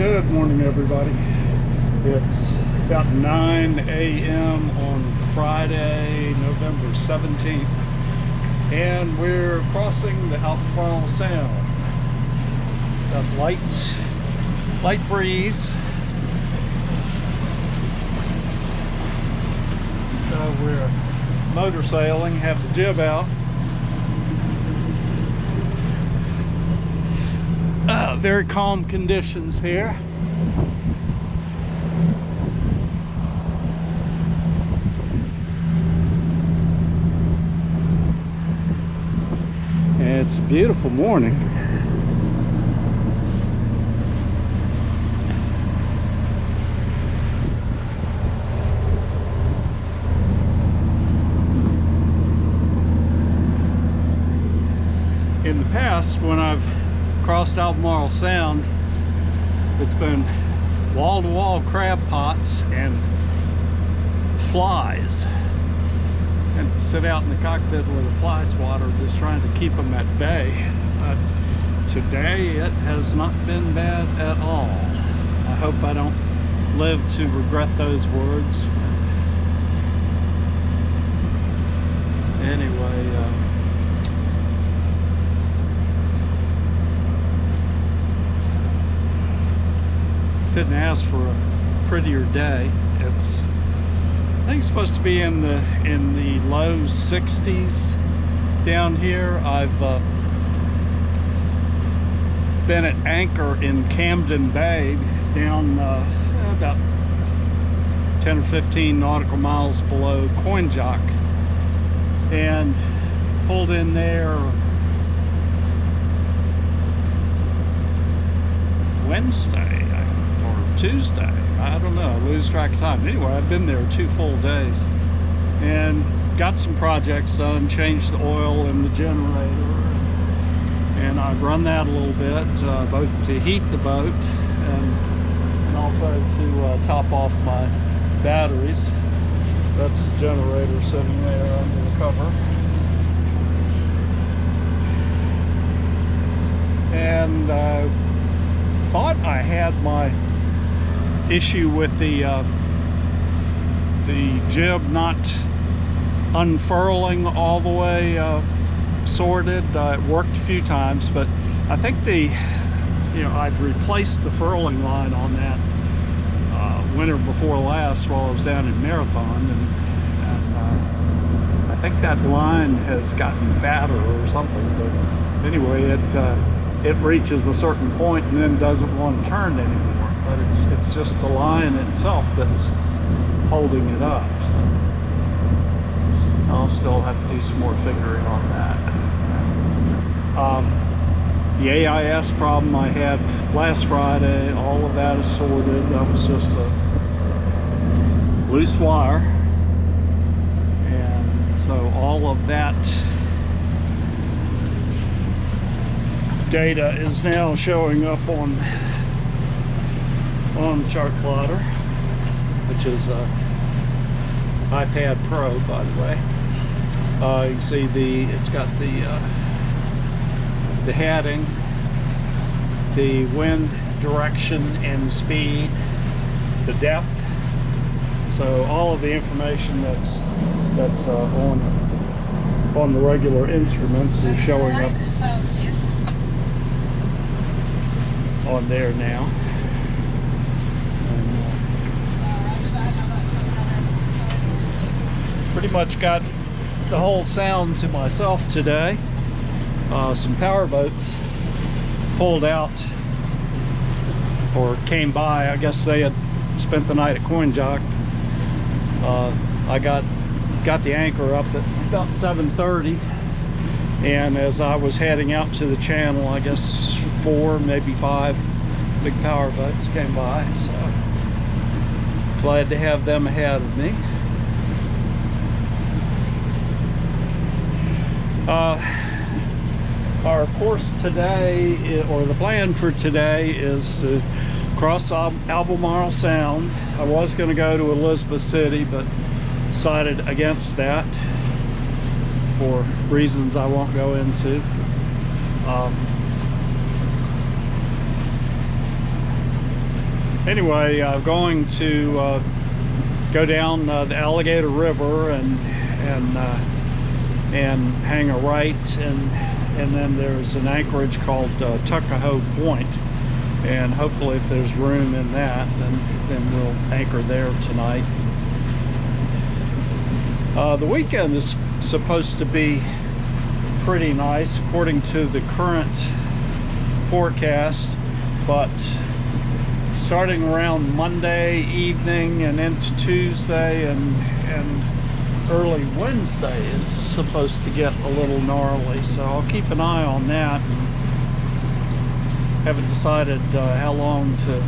Good morning, everybody. It's about 9 a.m. on Friday, November 17th, and we're crossing the Albemarle Sound. Got light breeze. So we're motor sailing, have the jib out. Very calm conditions here. And it's a beautiful morning. In the past, when I've crossed Albemarle Sound, it's been wall-to-wall crab pots and flies, and sit out in the cockpit with a fly swatter just trying to keep them at bay. But today it has not been bad at all. I hope I don't live to regret those words. Anyway, couldn't ask for a prettier day. It's, I think it's supposed to be in the low 60s down here. I've been at anchor in Camden Bay, down about 10 or 15 nautical miles below Coinjock, and pulled in there Wednesday or Tuesday, I don't know, I lose track of time. Anyway, I've been there 2 full days and got some projects done, changed the oil in the generator, and I've run that a little bit, both to heat the boat and also to top off my batteries. That's the generator sitting there under the cover. And thought I had my issue with the jib not unfurling all the way sorted. It worked a few times, but I think I'd replaced the furling line on that winter before last while I was down in Marathon, and I think that line has gotten fatter or something. But anyway, it reaches a certain point and then doesn't want to turn anymore. But it's just the line itself that's holding it up. So I'll still have to do some more figuring on that. The AIS problem I had last Friday, all of that is sorted. That was just a loose wire, and so all of that data is now showing up on the chart plotter, which is iPad Pro, by the way. You can see it's got the heading, the wind direction and speed, the depth. So all of the information that's on the regular instruments is showing up on there now. Pretty much got the whole sound to myself today. Some power boats pulled out or came by. I guess they had spent the night at Coinjock. I got the anchor up at about 7:30, and as I was heading out to the channel, I guess 4, maybe 5 big power boats came by, so glad to have them ahead of me. Our course today, or the plan for today, is to cross Albemarle Sound. I was going to go to Elizabeth City, but decided against that for reasons I won't go into. Anyway, I'm going to go down the Alligator River and hang a right, and then there's an anchorage called Tuckahoe Point, and hopefully if there's room in that, then we'll anchor there tonight. The weekend is supposed to be pretty nice according to the current forecast, but starting around Monday evening and into Tuesday and early Wednesday, it's supposed to get a little gnarly, so I'll keep an eye on that. Haven't decided how long to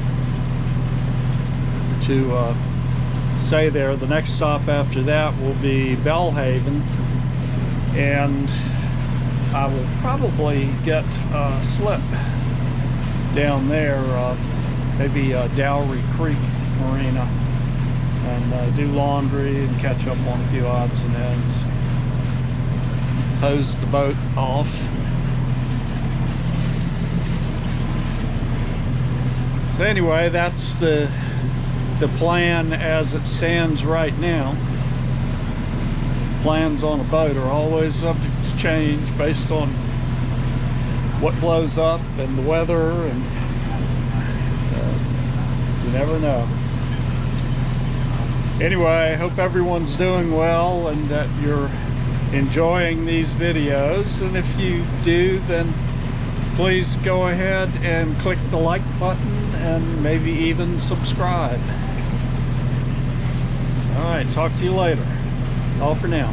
stay there. The next stop after that will be Belhaven, and I will probably get a slip down there, maybe Dowry Creek Marina, and do laundry and catch up on a few odds and ends. Hose the boat off. So anyway, that's the plan as it stands right now. Plans on a boat are always subject to change based on what blows up and the weather, and you never know. Anyway, I hope everyone's doing well and that you're enjoying these videos, and if you do, then please go ahead and click the like button and maybe even subscribe. All right, talk to you later. All for now.